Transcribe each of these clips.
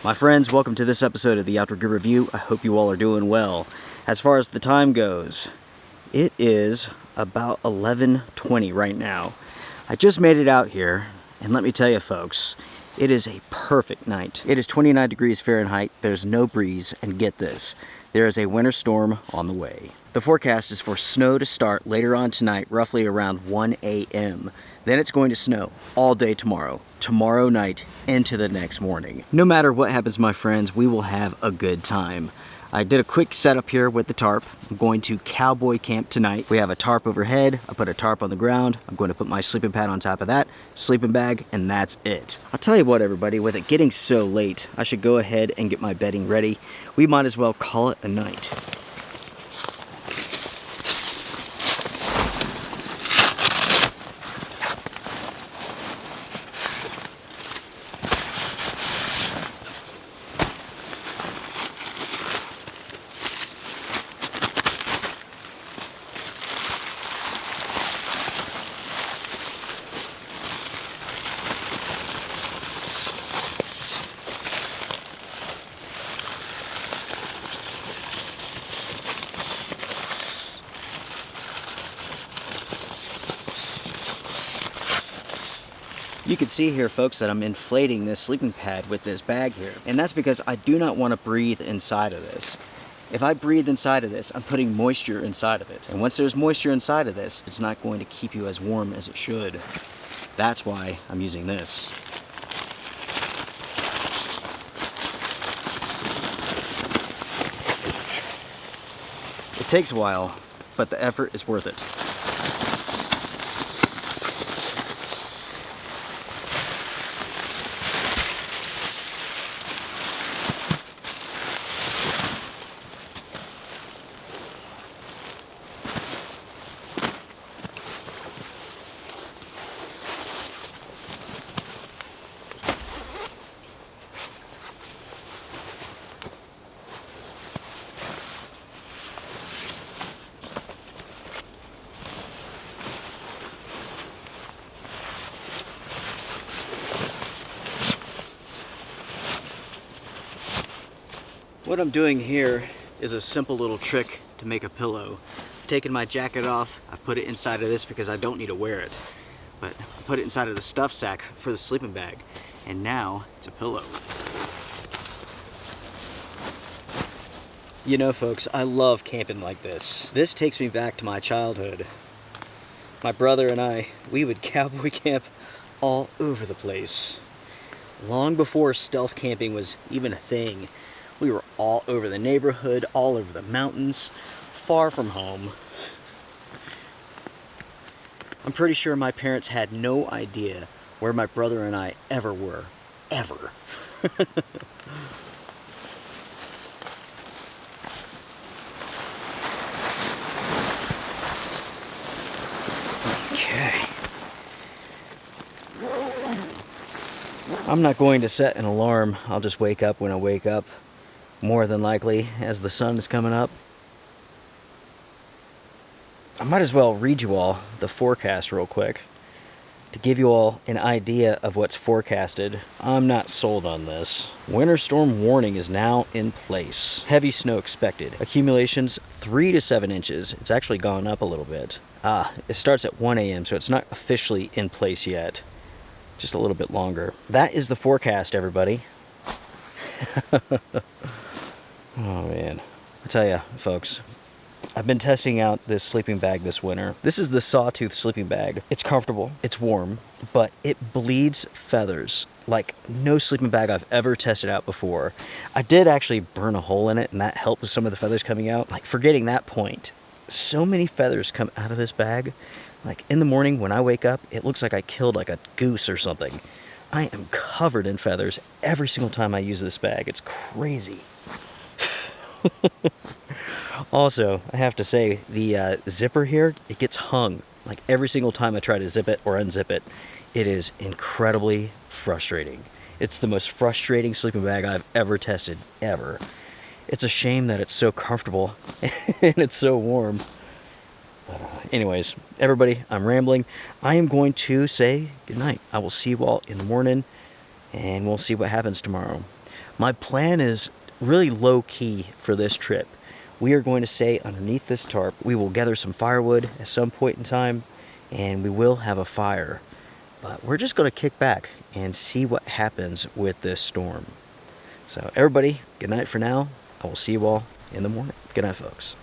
My friends, welcome to this episode of the Outdoor Gear Review. I hope you all are doing well. As far as the time goes, it is about 11:20 right now. I just made it out here, and let me tell you folks, it is a perfect night. It is 29 degrees Fahrenheit, there's no breeze, and get this, there is a winter storm on the way. The forecast is for snow to start later on tonight, roughly around 1 a.m. Then it's going to snow all day tomorrow night, into the next morning. No matter what happens, my friends, we will have a good time. I did a quick setup here with the tarp. I'm going to cowboy camp tonight. We have a tarp overhead. I put a tarp on the ground. I'm going to put my sleeping pad on top of that, sleeping bag, and that's it. I'll tell you what, everybody, with it getting so late, I should go ahead and get my bedding ready. We might as well call it a night. You can see here, folks, that I'm inflating this sleeping pad with this bag here. And that's because I do not want to breathe inside of this. If I breathe inside of this, I'm putting moisture inside of it. And once there's moisture inside of this, it's not going to keep you as warm as it should. That's why I'm using this. It takes a while, but the effort is worth it. What I'm doing here is a simple little trick to make a pillow. I've taken my jacket off, I've put it inside of this because I don't need to wear it. But I put it inside of the stuff sack for the sleeping bag, and now it's a pillow. You know, folks, I love camping like this. This takes me back to my childhood. My brother and I, we would cowboy camp all over the place. Long before stealth camping was even a thing. We were all over the neighborhood, all over the mountains, far from home. I'm pretty sure my parents had no idea where my brother and I ever were. Ever. Okay. I'm not going to set an alarm. I'll just wake up when I wake up. More than likely, as the sun is coming up. I might as well read you all the forecast real quick to give you all an idea of what's forecasted. I'm not sold on this. Winter storm warning is now in place. Heavy snow expected. Accumulations 3 to 7 inches. It's actually gone up a little bit. It starts at 1 a.m., so it's not officially in place yet. Just a little bit longer. That is the forecast, everybody. Oh man, I tell you, folks, I've been testing out this sleeping bag this winter. This is the Sawtooth sleeping bag. It's comfortable, it's warm, but it bleeds feathers like no sleeping bag I've ever tested out before. I did actually burn a hole in it, and that helped with some of the feathers coming out. Like, forgetting that point, so many feathers come out of this bag. Like, in the morning when I wake up, it looks like I killed like a goose or something. I am covered in feathers every single time I use this bag. It's crazy. Also, I have to say, the zipper here, it gets hung. Like, every single time I try to zip it or unzip it, it is incredibly frustrating. It's the most frustrating sleeping bag I've ever tested, ever. It's a shame that it's so comfortable and it's so warm. Anyways, everybody, I'm rambling. I am going to say goodnight. I will see you all in the morning, and we'll see what happens tomorrow. My plan is really low-key for this trip. We are going to stay underneath this tarp. We will gather some firewood at some point in time, and we will have a fire. But we're just going to kick back and see what happens with this storm. So everybody, good night for now. I will see you all in the morning. Good night, folks.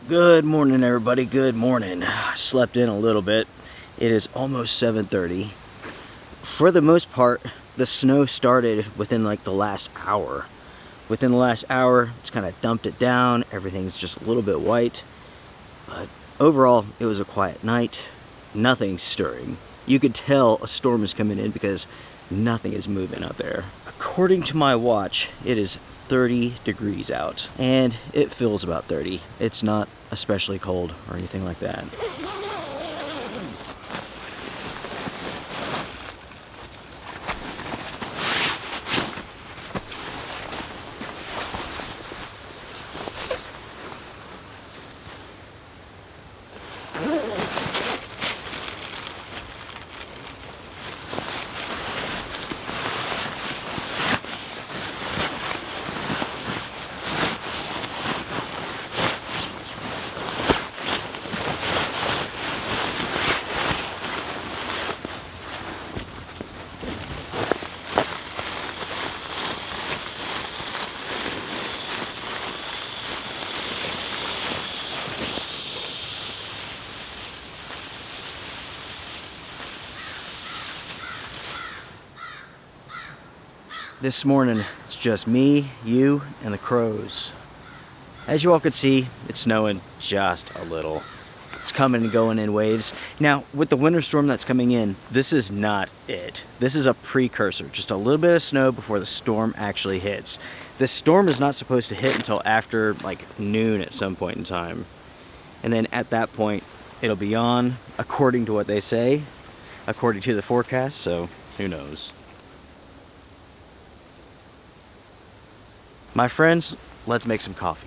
Good morning, everybody. Good morning. I slept in a little bit. It is almost 7:30. For the most part, the snow started within like the last hour. Within the last hour, it's kind of dumped it down. Everything's just a little bit white. But overall, it was a quiet night. Nothing stirring. You could tell a storm is coming in because nothing is moving out there. According to my watch, it is 30 degrees out, and it feels about 30. It's not especially cold or anything like that. This morning, it's just me, you, and the crows. As you all could see, it's snowing just a little. It's coming and going in waves. Now, with the winter storm that's coming in, this is not it. This is a precursor, just a little bit of snow before the storm actually hits. This storm is not supposed to hit until after like noon at some point in time. And then at that point, it'll be on, according to what they say, according to the forecast, so who knows. My friends, let's make some coffee.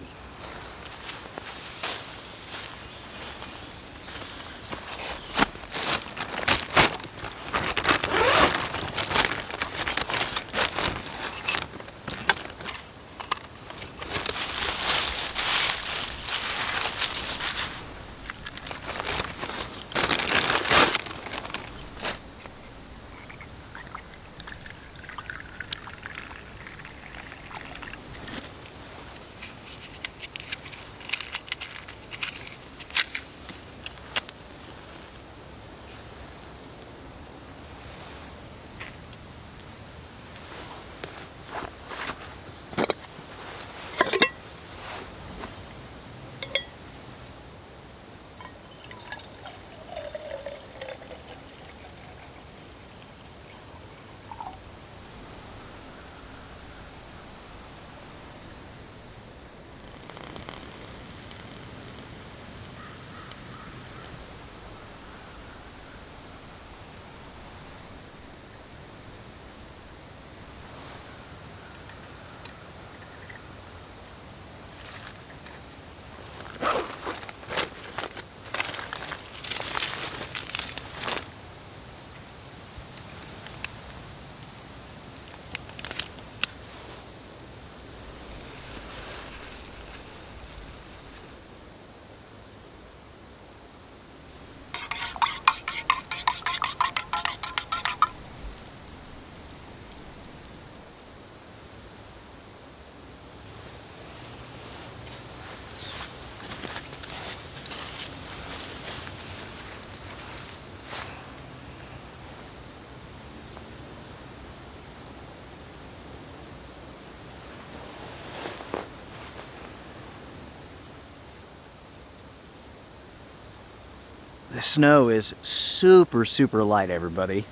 The snow is super, super light, everybody.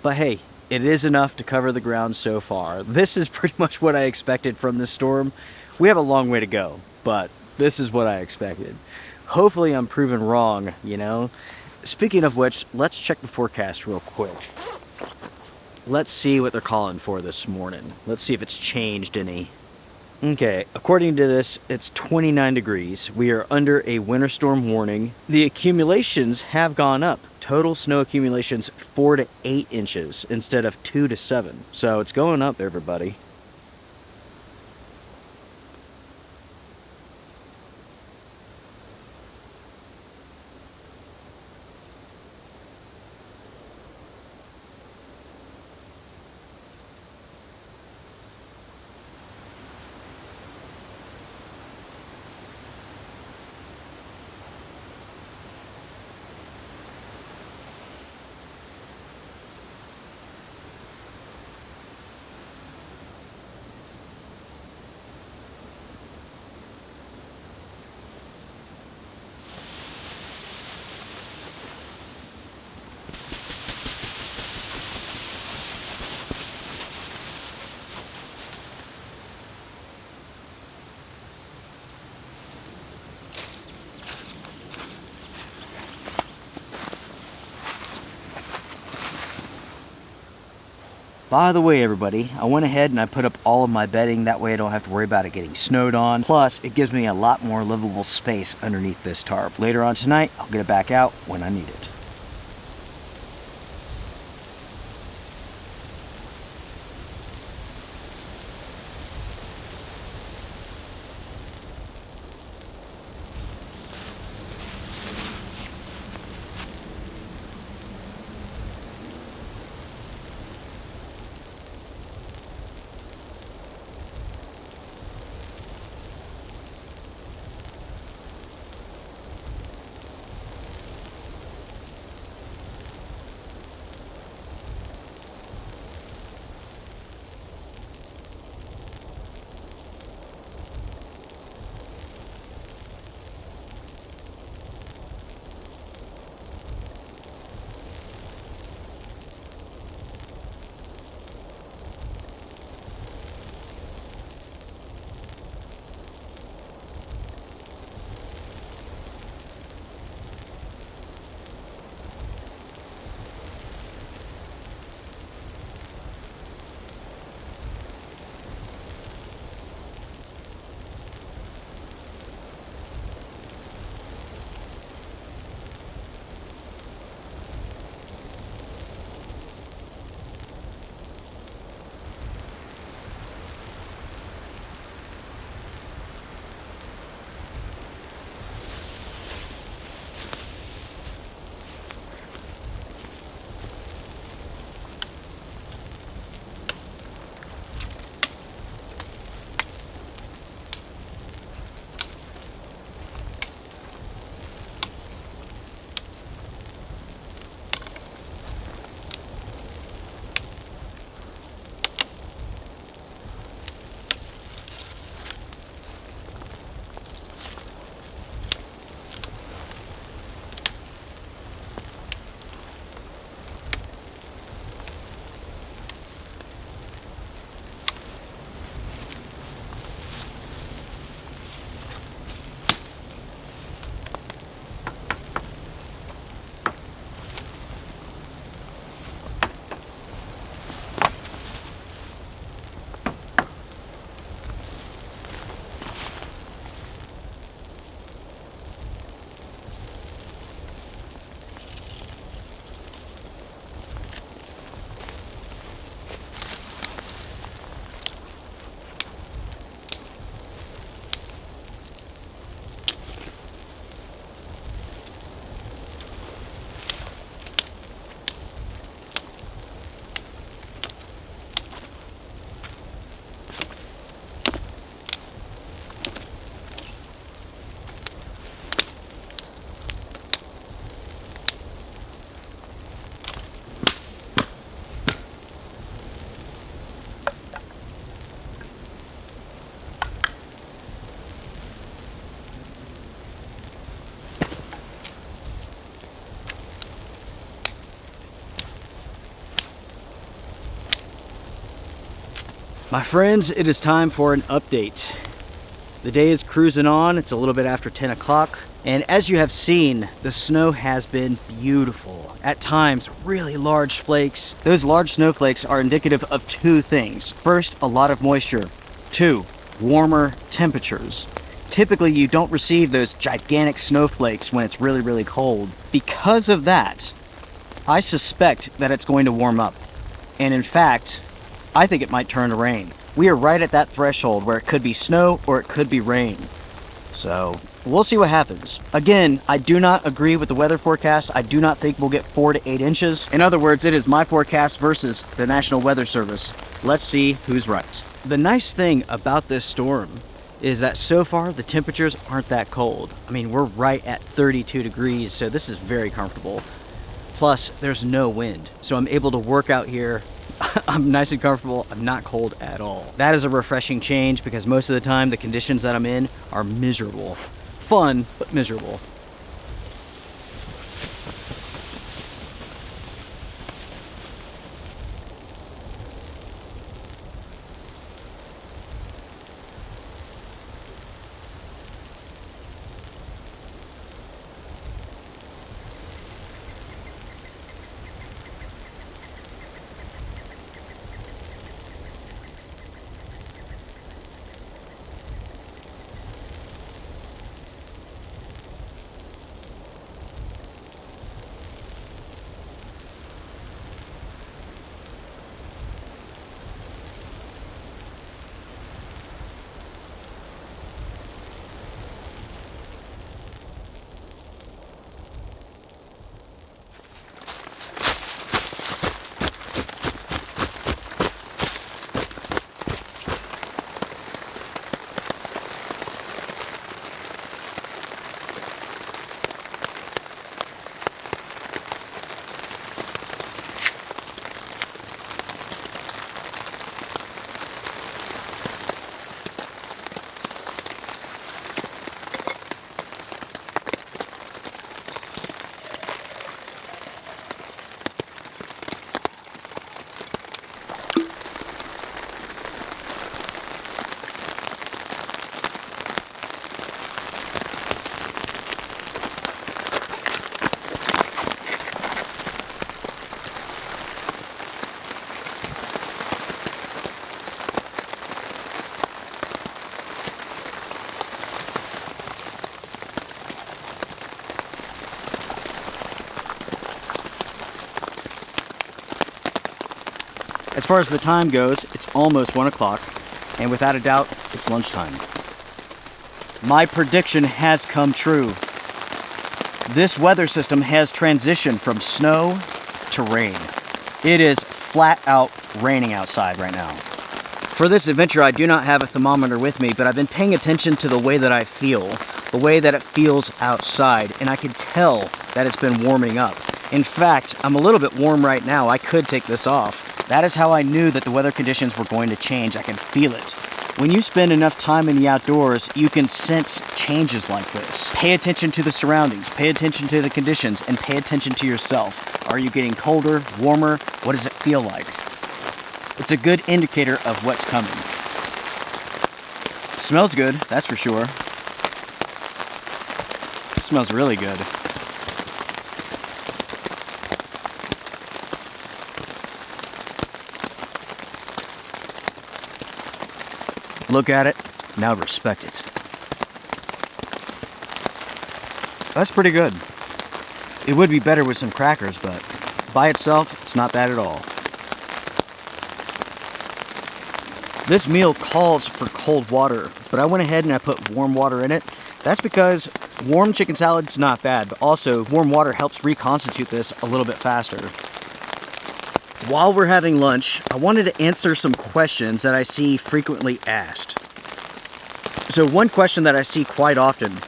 But hey, it is enough to cover the ground so far. This is pretty much what I expected from this storm. We have a long way to go, but this is what I expected. Hopefully I'm proven wrong, you know? Speaking of which, let's check the forecast real quick. Let's see what they're calling for this morning. Let's see if it's changed any. Okay, according to this, it's 29 degrees. We are under a winter storm warning. The accumulations have gone up. Total snow accumulations 4 to 8 inches instead of 2 to 7. So it's going up, everybody. By the way, everybody, I went ahead and I put up all of my bedding. That way I don't have to worry about it getting snowed on. Plus, it gives me a lot more livable space underneath this tarp. Later on tonight, I'll get it back out when I need it. My friends, it is time for an update. The day is cruising on. It's a little bit after 10 o'clock. And as you have seen, the snow has been beautiful. At times, really large flakes. Those large snowflakes are indicative of two things. First, a lot of moisture. Two, warmer temperatures. Typically, you don't receive those gigantic snowflakes when it's really, really cold. Because of that, I suspect that it's going to warm up. And in fact, I think it might turn to rain. We are right at that threshold where it could be snow or it could be rain. So we'll see what happens. Again, I do not agree with the weather forecast. I do not think we'll get 4 to 8 inches. In other words, it is my forecast versus the National Weather Service. Let's see who's right. The nice thing about this storm is that so far the temperatures aren't that cold. I mean, we're right at 32 degrees, so this is very comfortable. Plus, there's no wind, so I'm able to work out here. I'm nice and comfortable. I'm not cold at all. That is a refreshing change because most of the time the conditions that I'm in are miserable. Fun, but miserable. As far as the time goes, it's almost 1 o'clock, and without a doubt, it's lunchtime. My prediction has come true. This weather system has transitioned from snow to rain. It is flat out raining outside right now. For this adventure, I do not have a thermometer with me, but I've been paying attention to the way that I feel, the way that it feels outside, and I can tell that it's been warming up. In fact, I'm a little bit warm right now. I could take this off. That is how I knew that the weather conditions were going to change. I can feel it. When you spend enough time in the outdoors, you can sense changes like this. Pay attention to the surroundings, pay attention to the conditions, and pay attention to yourself. Are you getting colder, warmer? What does it feel like? It's a good indicator of what's coming. Smells good, that's for sure. It smells really good. Look at it, now respect it. That's pretty good. It would be better with some crackers, but by itself, it's not bad at all. This meal calls for cold water, but I went ahead and I put warm water in it. That's because warm chicken salad's not bad, but also warm water helps reconstitute this a little bit faster. While we're having lunch, I wanted to answer some questions that I see frequently asked. So one question that I see quite often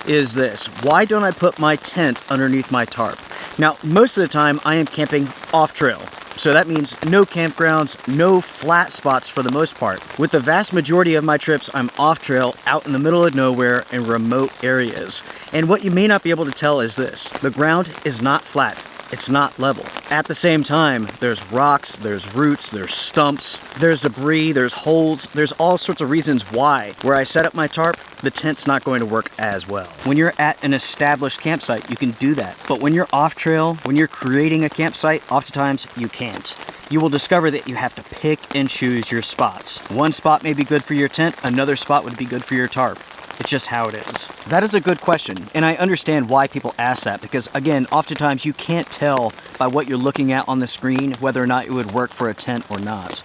is this: why don't I put my tent underneath my tarp? Now, most of the time I am camping off trail. So that means no campgrounds, no flat spots for the most part. With the vast majority of my trips, I'm off trail, out in the middle of nowhere in remote areas. And what you may not be able to tell is this: the ground is not flat. it's not level. At the same time, there's rocks, there's roots, there's stumps, there's debris, there's holes, there's all sorts of reasons why where I set up my tarp, the tent's not going to work as well. When you're at an established campsite, you can do that. But when you're off trail, when you're creating a campsite, oftentimes you can't. You will discover that you have to pick and choose your spots. One spot may be good for your tent, another spot would be good for your tarp. It's just how it is. That is a good question, and I understand why people ask that, because again, oftentimes you can't tell by what you're looking at on the screen whether or not it would work for a tent or not.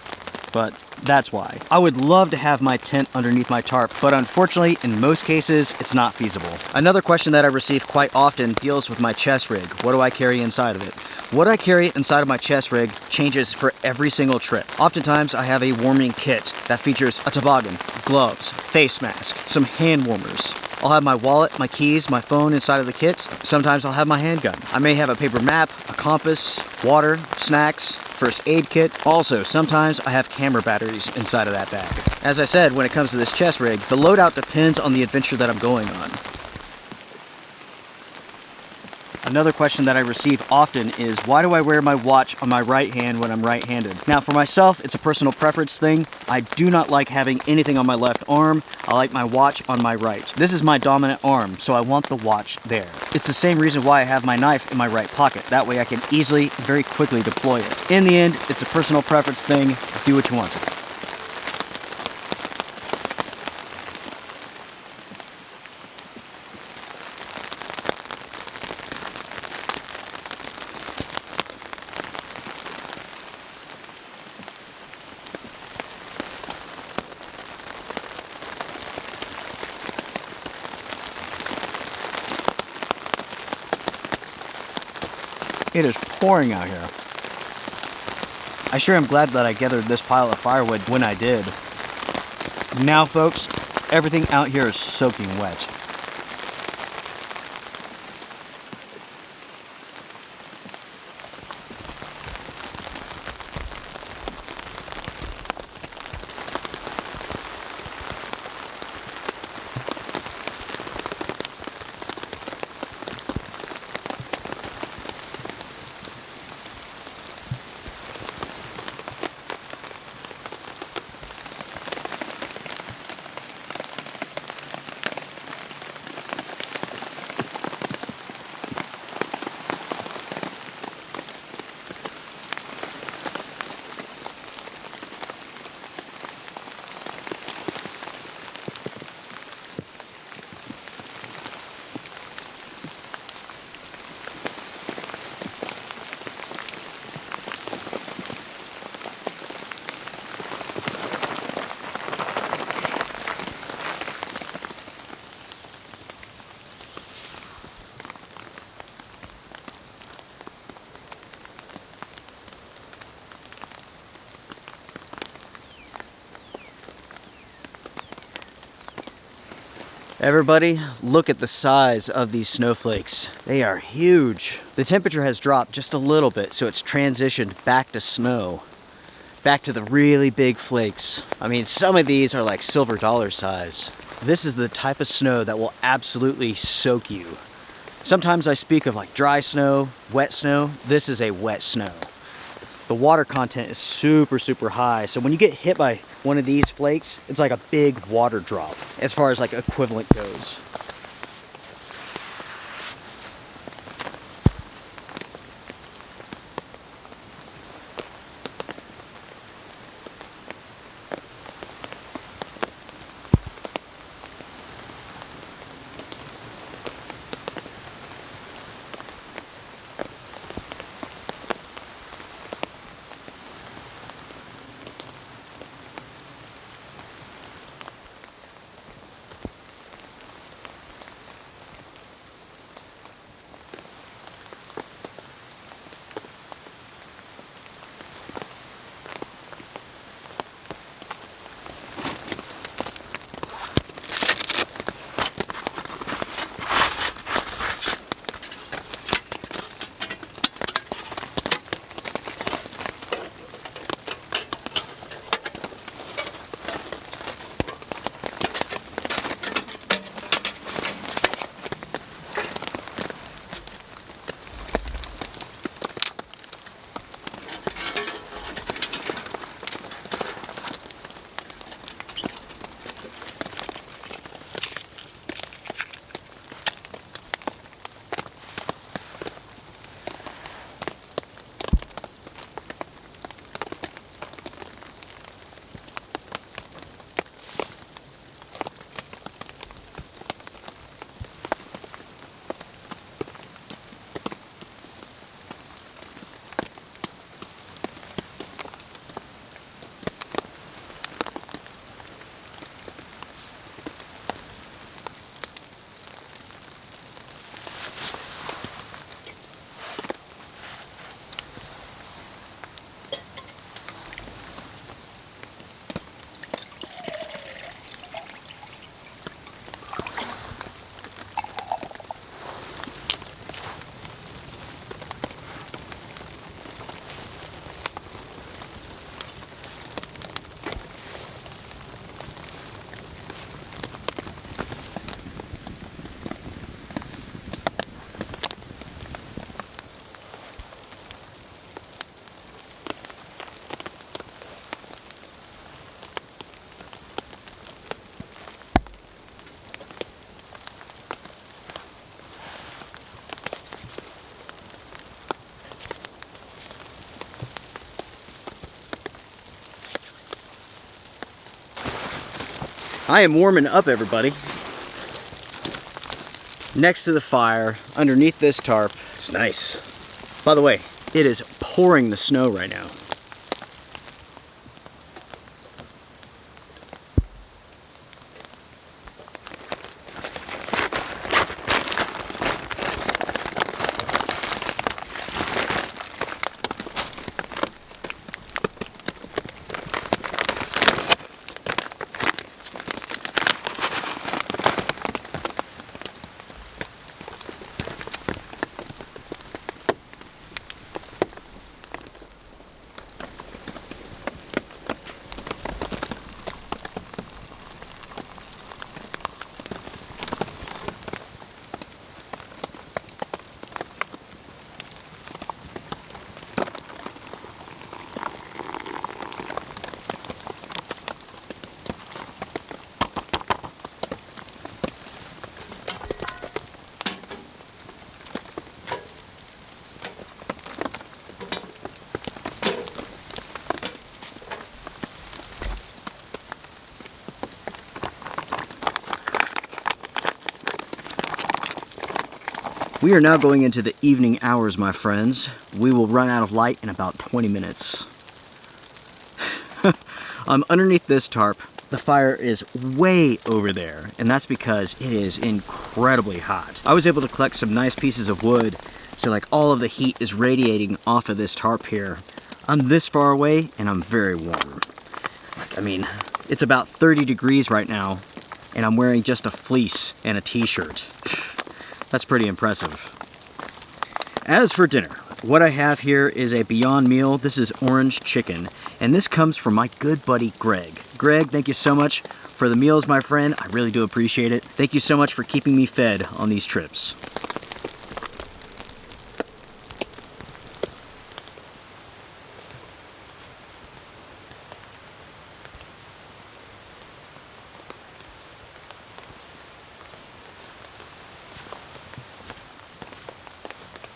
But that's why. I would love to have my tent underneath my tarp, but unfortunately, in most cases, it's not feasible. Another question that I receive quite often deals with my chest rig. What do I carry inside of it? What I carry inside of my chest rig changes for every single trip. Oftentimes, I have a warming kit that features a toboggan, gloves, face mask, some hand warmers. I'll have my wallet, my keys, my phone inside of the kit. Sometimes I'll have my handgun. I may have a paper map, a compass, water, snacks, first aid kit. Also, sometimes I have camera batteries inside of that bag. As I said, when it comes to this chest rig, the loadout depends on the adventure that I'm going on. Another question that I receive often is, why do I wear my watch on my right hand when I'm right-handed? Now, for myself, it's a personal preference thing. I do not like having anything on my left arm. I like my watch on my right. This is my dominant arm, so I want the watch there. It's the same reason why I have my knife in my right pocket. That way I can easily, very quickly deploy it. In the end, it's a personal preference thing. Do what you want to. It is pouring out here. I sure am glad that I gathered this pile of firewood when I did. Now, folks, everything out here is soaking wet. Everybody, look at the size of these snowflakes. They are huge. The temperature has dropped just a little bit, so it's transitioned back to snow. Back to the really big flakes. I mean, some of these are like silver dollar size. This is the type of snow that will absolutely soak you. Sometimes I speak of like dry snow, wet snow. This is a wet snow. The water content is super, super high. So when you get hit by one of these flakes, it's like a big water drop as far as like equivalent goes. I am warming up, everybody. Next to the fire, underneath this tarp. It's nice. By the way, it is pouring the snow right now. We are now going into the evening hours, my friends. We will run out of light in about 20 minutes. I'm underneath this tarp. The fire is way over there, and that's because it is incredibly hot. I was able to collect some nice pieces of wood, so like all of the heat is radiating off of this tarp here. I'm this far away, and I'm very warm. I mean, it's about 30 degrees right now, and I'm wearing just a fleece and a t-shirt. That's pretty impressive. As for dinner, what I have here is a Beyond Meal. This is orange chicken, and this comes from my good buddy Greg. Greg, thank you so much for the meals, my friend. I really do appreciate it. Thank you so much for keeping me fed on these trips.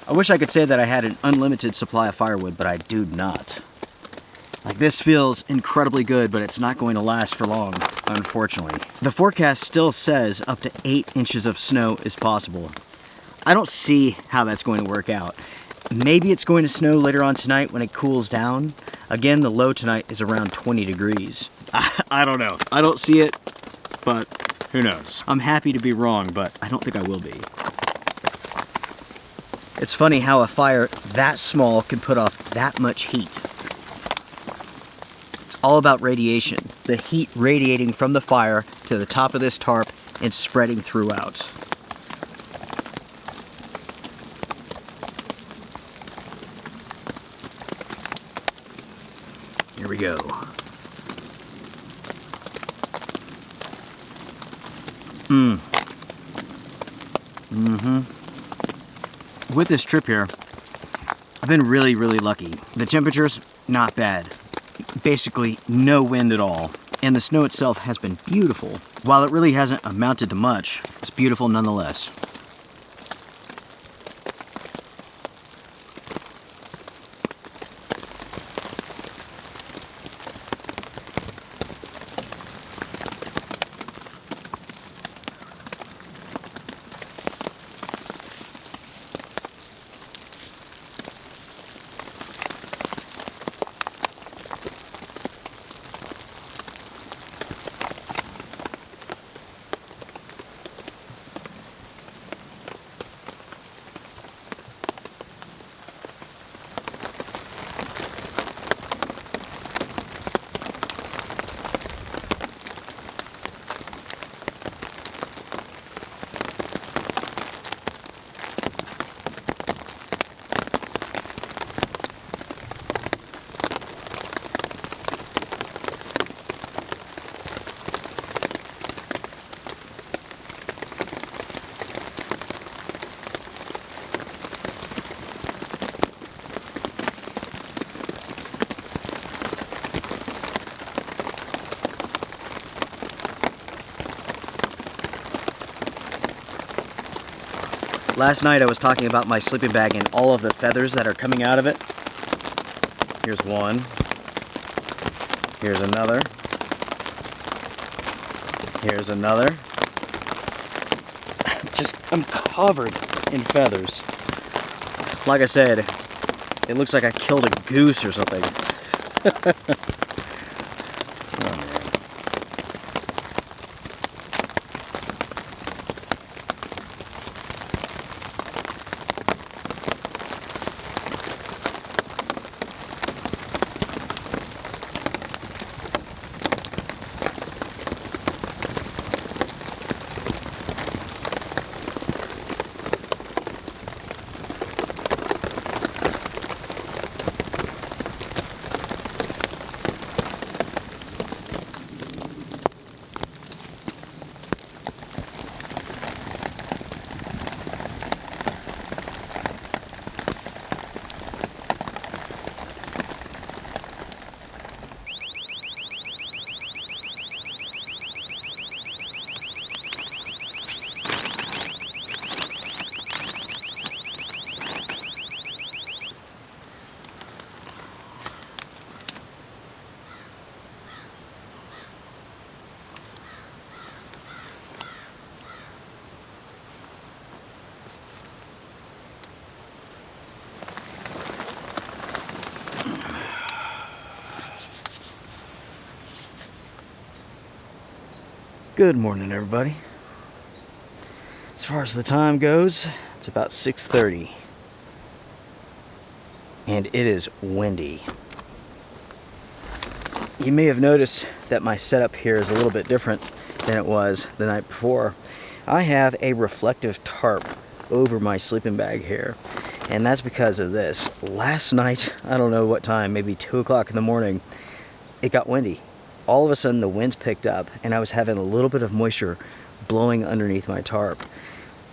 I wish I could say that I had an unlimited supply of firewood, but I do not. Like, this feels incredibly good, but it's not going to last for long, unfortunately. The forecast still says up to 8 inches of snow is possible. I don't see how that's going to work out. Maybe it's going to snow later on tonight when it cools down. Again, the low tonight is around 20 degrees. I don't know. I don't see it, but who knows? I'm happy to be wrong, but I don't think I will be. It's funny how a fire that small can put off that much heat. It's all about radiation. The heat radiating from the fire to the top of this tarp and spreading throughout. Here we go. With this trip here, I've been really, really lucky. The temperature's not bad. Basically no wind at all. And the snow itself has been beautiful. While it really hasn't amounted to much, it's beautiful nonetheless. Last night I was talking about my sleeping bag and all of the feathers that are coming out of it. Here's one. Here's another. Here's another. I'm covered in feathers. Like I said, it looks like I killed a goose or something. Oh, man. Good morning, everybody. As far as the time goes, it's about 6:30, and it is windy. You may have noticed that my setup here is a little bit different than it was the night before. I have a reflective tarp over my sleeping bag here, and that's because of this. Last night, I don't know what time, maybe 2 o'clock in the morning, it got windy. All of a sudden the winds picked up and I was having a little bit of moisture blowing underneath my tarp.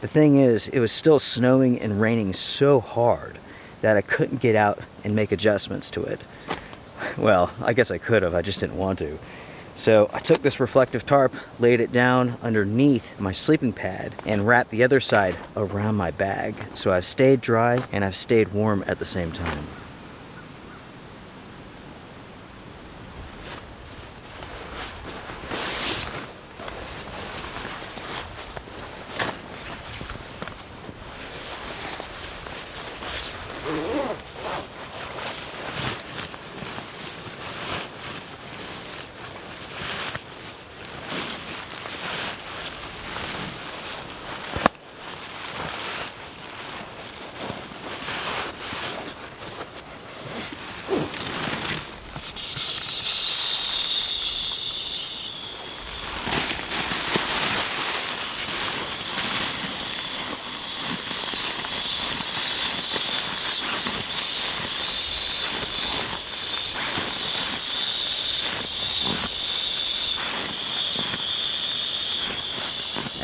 The thing is, it was still snowing and raining so hard that I couldn't get out and make adjustments to it. Well, I guess I could have, I just didn't want to. So I took this reflective tarp, laid it down underneath my sleeping pad, and wrapped the other side around my bag. So I've stayed dry and I've stayed warm at the same time.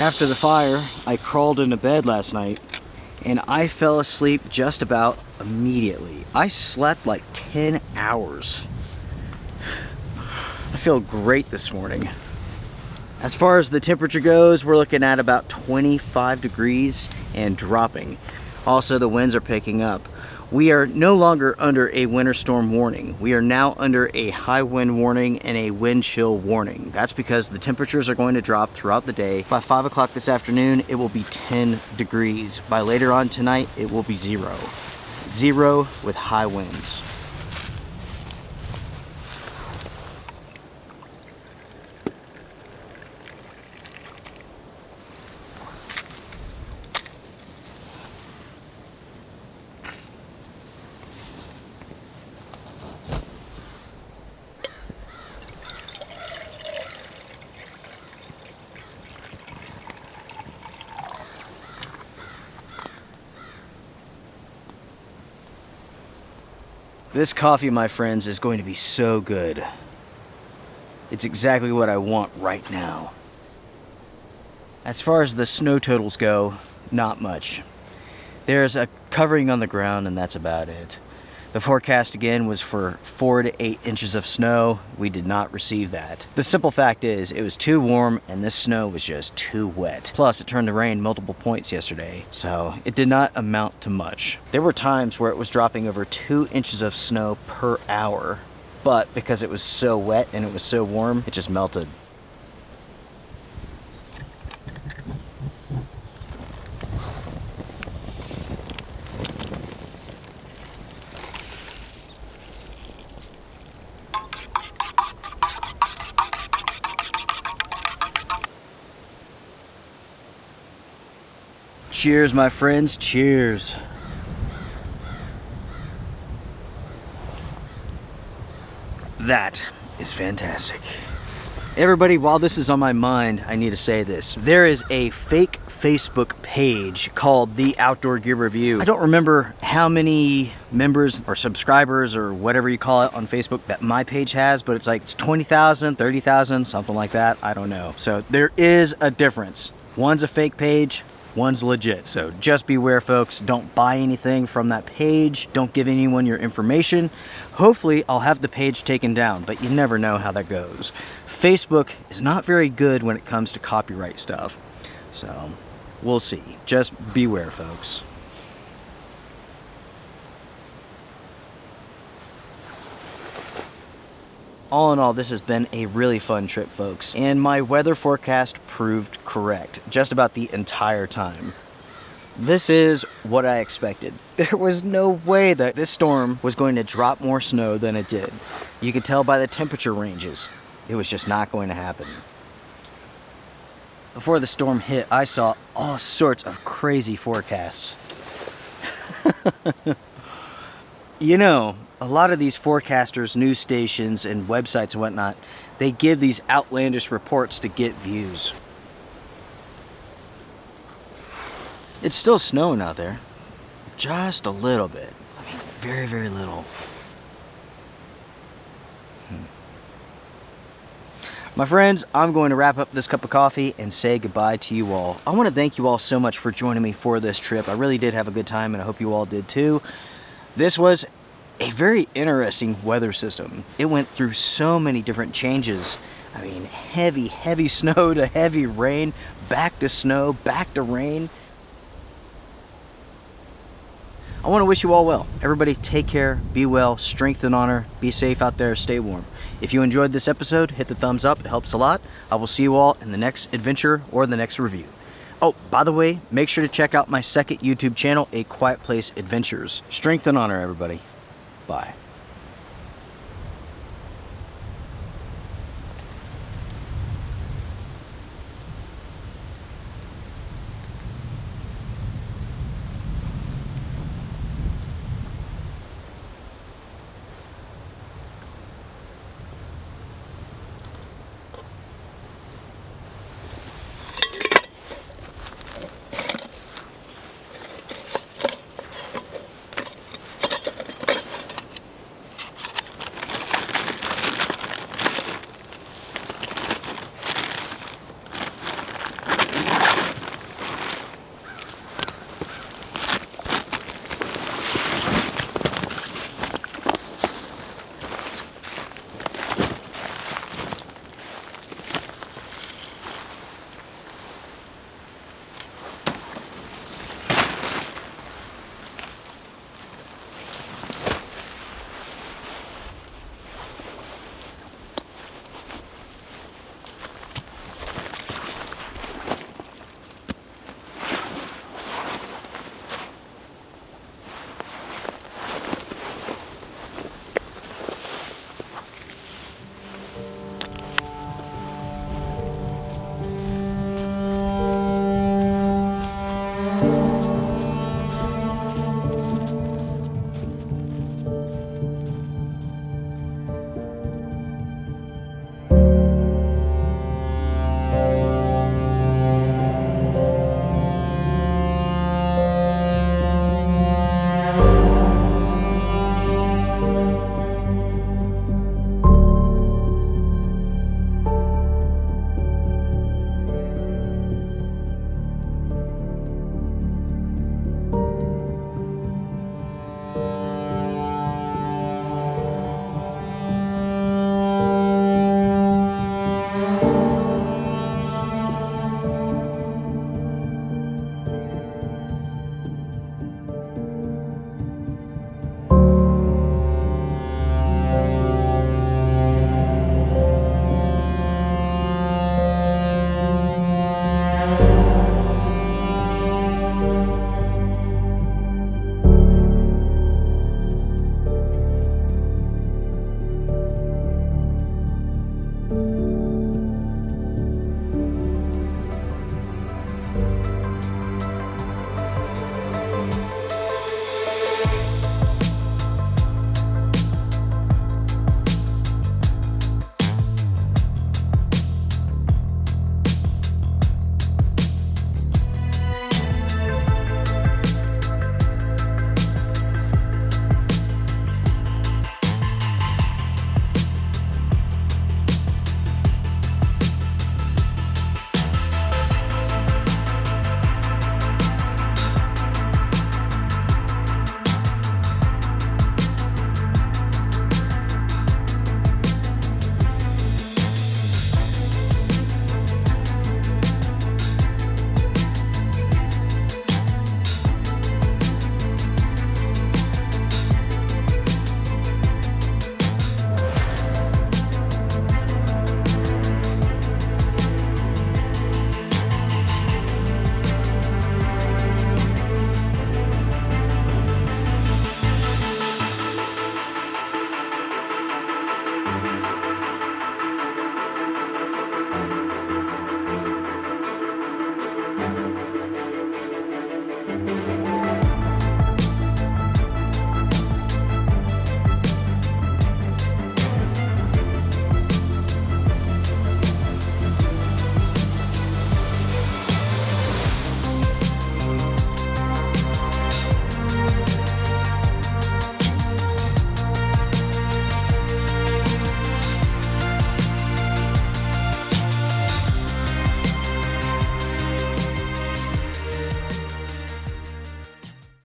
After the fire, I crawled into bed last night and I fell asleep just about immediately. I slept like 10 hours. I feel great this morning. As far as the temperature goes, we're looking at about 25 degrees and dropping. Also, the winds are picking up. We are no longer under a winter storm warning. We are now under a high wind warning and a wind chill warning. That's because the temperatures are going to drop throughout the day. By 5 o'clock this afternoon, it will be 10 degrees. By later on tonight, it will be 0. 0 with high winds. This coffee, my friends, is going to be so good. It's exactly what I want right now. As far as the snow totals go, not much. There's a covering on the ground and that's about it. The forecast again was for 4 to 8 inches of snow. We did not receive that. The simple fact is, it was too warm and this snow was just too wet. Plus, it turned to rain multiple points yesterday, so it did not amount to much. There were times where it was dropping over 2 inches of snow per hour, but because it was so wet and it was so warm, it just melted. Cheers, my friends, cheers. That is fantastic. Everybody, while this is on my mind, I need to say this. There is a fake Facebook page called The Outdoor Gear Review. I don't remember how many members or subscribers or whatever you call it on Facebook that my page has, but it's 20,000, 30,000, something like that. I don't know. So there is a difference. One's a fake page, one's legit. So just beware, folks. Don't buy anything from that page. Don't give anyone your information. Hopefully I'll have the page taken down, but you never know how that goes. Facebook is not very good when it comes to copyright stuff. So we'll see. Just beware, folks. All in all, this has been a really fun trip, folks, and my weather forecast proved correct just about the entire time. This is what I expected. There was no way that this storm was going to drop more snow than it did. You could tell by the temperature ranges. It was just not going to happen. Before the storm hit, I saw all sorts of crazy forecasts. You know, a lot of these forecasters, news stations, and websites and whatnot, they give these outlandish reports to get views. It's still snowing out there. Just a little bit. I mean, very, very little. My friends, I'm going to wrap up this cup of coffee and say goodbye to you all. I want to thank you all so much for joining me for this trip. I really did have a good time, and I hope you all did too. This was a very interesting weather system. It went through so many different changes. I mean, heavy snow to heavy rain, back to snow, back to rain. I want to wish you all well. Everybody take care, be well, strength and honor, be safe out there, stay warm. If you enjoyed this episode, hit the thumbs up, it helps a lot. I will see you all in the next adventure or the next review. Oh, by the way, make sure to check out my second YouTube channel, A Quiet Place Adventures. Strength and honor, everybody. Bye.